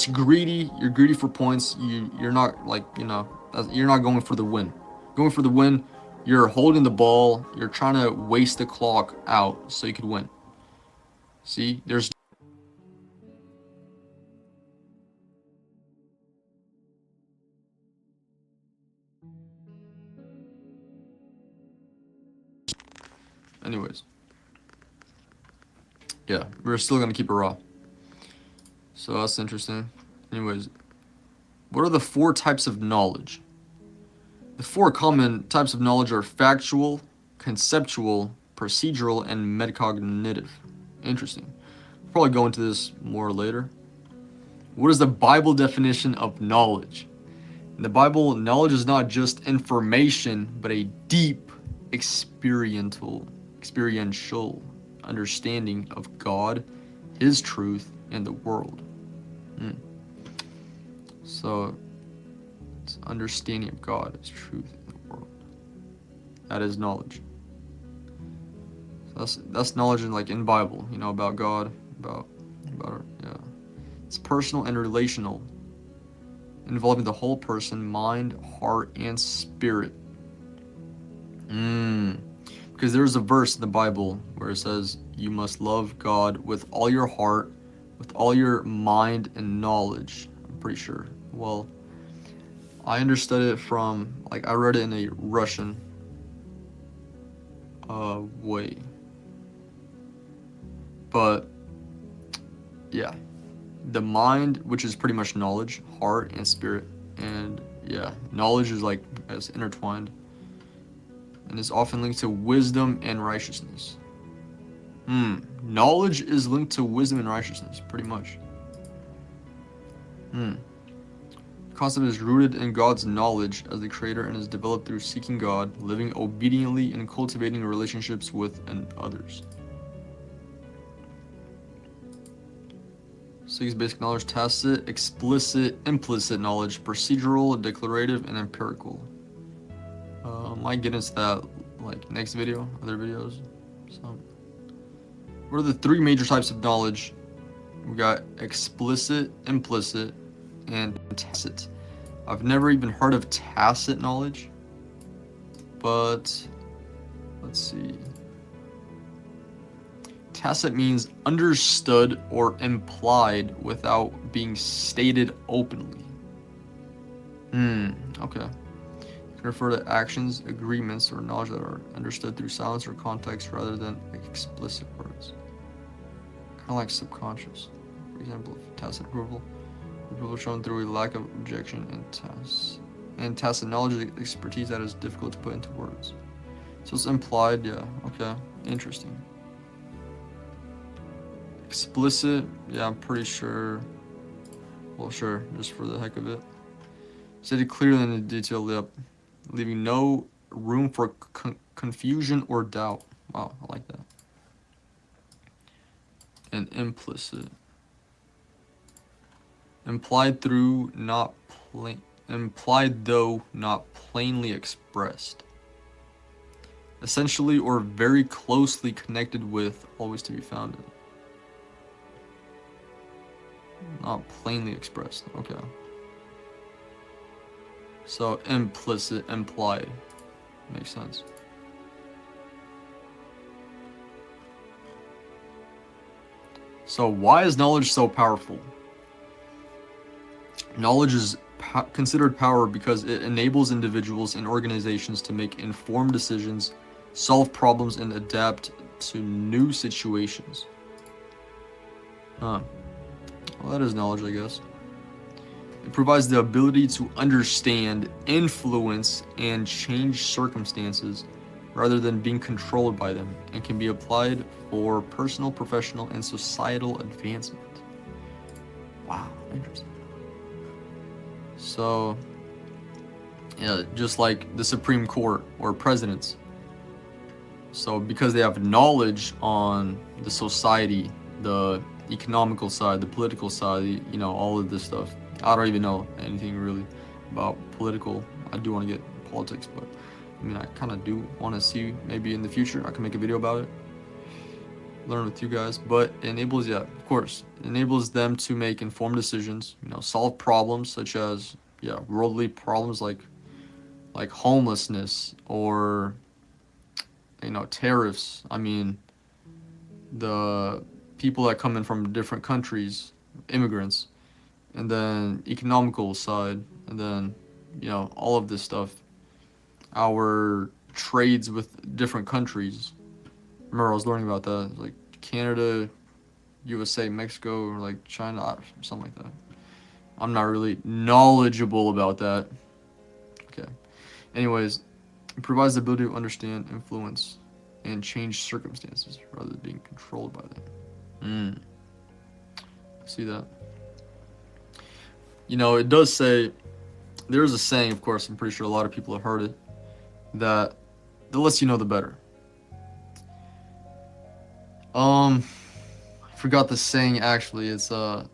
greedy. You're greedy for points. You're not like, you're not going for the win. Going for the win, you're holding the ball. You're trying to waste the clock out so you could win. See, there's anyways. Yeah, we're still gonna keep it raw. So that's interesting. Anyways, what are the four types of knowledge? The four common types of knowledge are factual, conceptual, procedural, and metacognitive. Interesting. We'll probably go into this more later. What is the Bible definition of knowledge? In the Bible, knowledge is not just information, but a deep, experiential understanding of God, His truth, and the world. So, it's understanding of God, His truth, and the world. That is knowledge. So that's knowledge in Bible, about God, about yeah. It's personal and relational, involving the whole person, mind, heart, and spirit. Because there's a verse in the Bible where it says you must love God with all your heart, with all your mind and knowledge. I'm pretty sure. Well, I understood it from, I read it in a Russian way. But yeah, the mind, which is pretty much knowledge, heart, and spirit, and yeah, knowledge is as intertwined, and is often linked to wisdom and righteousness. Knowledge is linked to wisdom and righteousness, pretty much. The concept is rooted in God's knowledge as the creator and is developed through seeking God, living obediently, and cultivating relationships with and others. 6 basic knowledge: tacit, explicit, implicit knowledge, procedural, declarative, and empirical. Might get into that next video, other videos. So, what are the 3 major types of knowledge? We got explicit, implicit, and tacit. I've never even heard of tacit knowledge, but let's see. Tacit means understood or implied without being stated openly. Okay. Can refer to actions, agreements, or knowledge that are understood through silence or context rather than explicit words. Kind of like subconscious. For example, tacit approval. Approval shown through a lack of objection and tacit knowledge is expertise that is difficult to put into words. So it's implied, yeah. Okay, interesting. Explicit, yeah, I'm pretty sure. Well, sure, just for the heck of it. Stated clearly in the detail, yep. Leaving no room for confusion or doubt. Wow, I like that. And implicit. Implied though not plainly expressed. Essentially or very closely connected with, always to be found in. Not plainly expressed, okay. So implicit, implied. Makes sense. So why is knowledge so powerful? Knowledge is considered power because it enables individuals and organizations to make informed decisions, solve problems, and adapt to new situations. Well, that is knowledge, I guess. It provides the ability to understand, influence, and change circumstances rather than being controlled by them, and can be applied for personal, professional, and societal advancement. Wow, interesting. So, yeah, just like the Supreme Court or presidents. So because they have knowledge on the society, the economical side, the political side, all of this stuff. I don't even know anything really about political. I do want to get politics, but I kind of do want to see maybe in the future I can make a video about it. learn with you guys. But it enables, yeah, of course, it enables them to make informed decisions, solve problems such as, yeah, worldly problems like homelessness or, tariffs. I mean, the people that come in from different countries, immigrants, and then economical side, and then, all of this stuff, our trades with different countries. Remember, I was learning about that, like Canada, USA, Mexico, or like China, something like that. I'm not really knowledgeable about that. Okay. Anyways, it provides the ability to understand, influence, and change circumstances rather than being controlled by them. See that? It does say, there's a saying, of course, I'm pretty sure a lot of people have heard it, that the less you know, the better. I forgot the saying actually. It's oh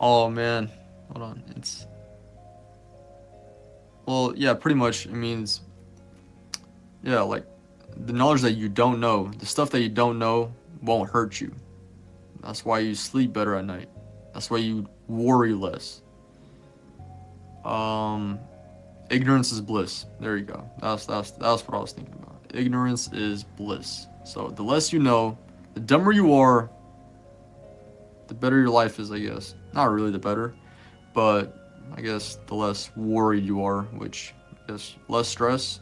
man, hold on. Well, yeah, pretty much it means, yeah, like the knowledge that you don't know, the stuff that you don't know won't hurt you. That's why you sleep better at night. That's why you worry less. Ignorance is bliss. There you go. That's what I was thinking about. Ignorance is bliss. So the less you know, the dumber you are, the better your life is, I guess. Not really the better, but I guess the less worried you are, which is less stress.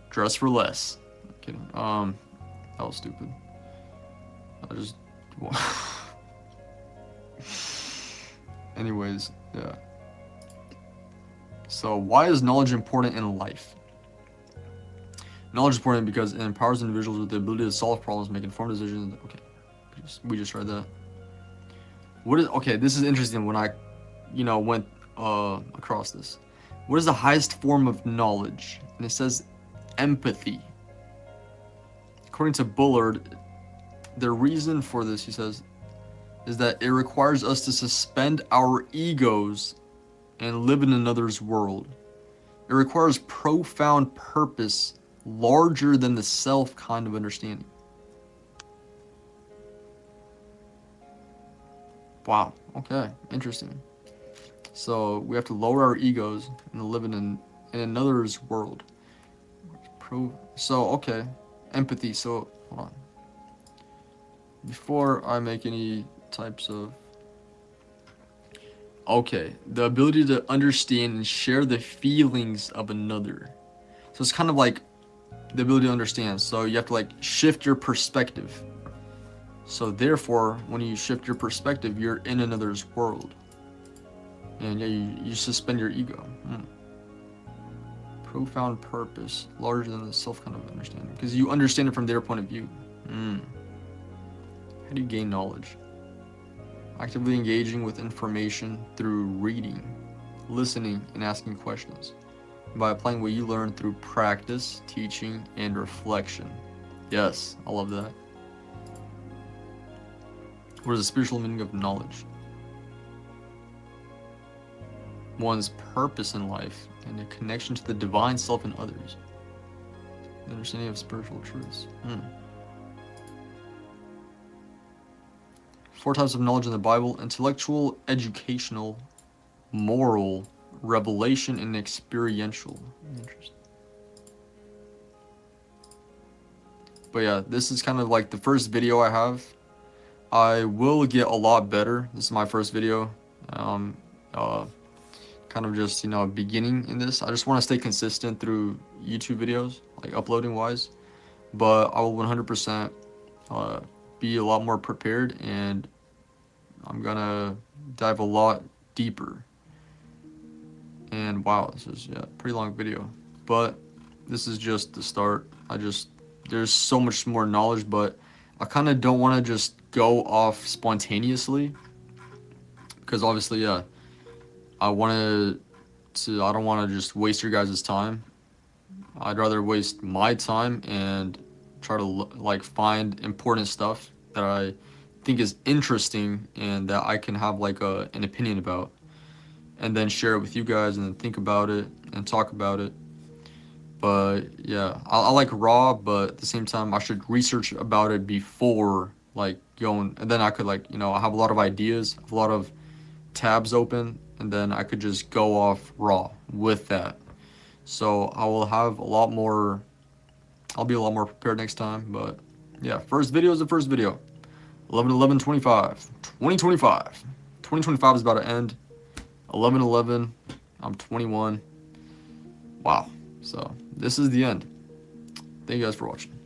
Dress for less. I'm kidding. That was stupid. I just. Anyways, yeah. So why is knowledge important in life? Knowledge is important because it empowers individuals with the ability to solve problems, make informed decisions. Okay, we just read that. This is interesting when I, went across this. What is the highest form of knowledge? And it says empathy. According to Bullard, the reason for this, he says, is that it requires us to suspend our egos and live in another's world. It requires profound purpose larger than the self kind of understanding. Wow, okay, interesting. So we have to lower our egos and live in another's world. Okay, empathy. So hold on. Before I make any types of... Okay, the ability to understand and share the feelings of another. So it's kind of like the ability to understand. So you have to like shift your perspective. So therefore, when you shift your perspective, you're in another's world. And yeah, you suspend your ego. Profound purpose, larger than the self kind of understanding. Because you understand it from their point of view. How do you gain knowledge? Actively engaging with information through reading, listening, and asking questions. By applying what you learn through practice, teaching, and reflection. Yes, I love that. What is the spiritual meaning of knowledge? One's purpose in life and a connection to the divine self and others. The understanding of spiritual truths. 4 types of knowledge in the Bible: intellectual, educational, moral, revelation, and experiential. Interesting. But yeah, this is kind of like the first video I have. I will get a lot better. This is my first video. Kind of just, beginning in this. I just want to stay consistent through YouTube videos, like uploading wise. But I will 100% be a lot more prepared, and I'm gonna dive a lot deeper. And wow, this is a pretty long video, but this is just the start. There's so much more knowledge, but I kind of don't want to just go off spontaneously, because obviously, I don't want to just waste your guys' time. I'd rather waste my time and try to find important stuff that I think is interesting and that I can have an opinion about, and then share it with you guys and then think about it and talk about it. But yeah, I like raw, but at the same time, I should research about it before like going, and then I could like, you know, I have a lot of ideas, a lot of tabs open, and then I could just go off raw with that. So I will have a lot more, I'll be a lot more prepared next time. But yeah, first video is the first video. 11/11/25, 2025. 2025 is about to end. 11/11, I'm 21. Wow. So this is the end. Thank you guys for watching.